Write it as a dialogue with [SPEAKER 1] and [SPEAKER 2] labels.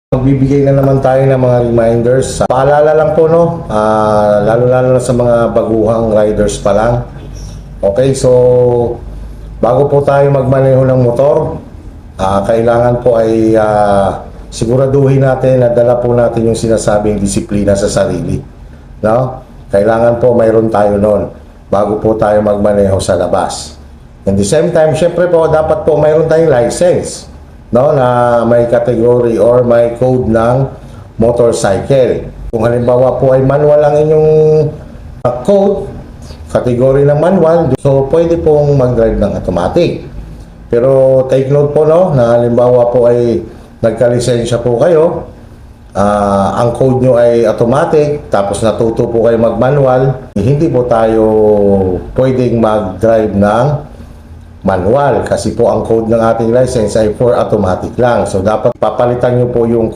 [SPEAKER 1] Magbibigay na naman tayo ng mga reminders. Paalala lang po, no? Lalo-lalo na sa mga baguhang riders pa lang. Okay, so bago po tayo magmaneho ng motor, kailangan po ay siguraduhin natin na dala po natin yung sinasabing disiplina sa sarili. No? Kailangan po mayroon tayo noon bago po tayo magmaneho sa labas. At the same time, syempre po, dapat po mayroon tayong license, no, na may category or may code ng motorcycle. Kung halimbawa po ay manual ang inyong code, category ng manual, so pwede pong mag-drive ng automatic. Pero take note po, no, na halimbawa po ay nagka-lisensya po kayo, ang code nyo ay automatic, tapos natuto po kayo mag-manual, hindi po tayo pwedeng mag-drive ng manual kasi po ang code ng ating license ay for automatic lang. So dapat papalitan nyo po yung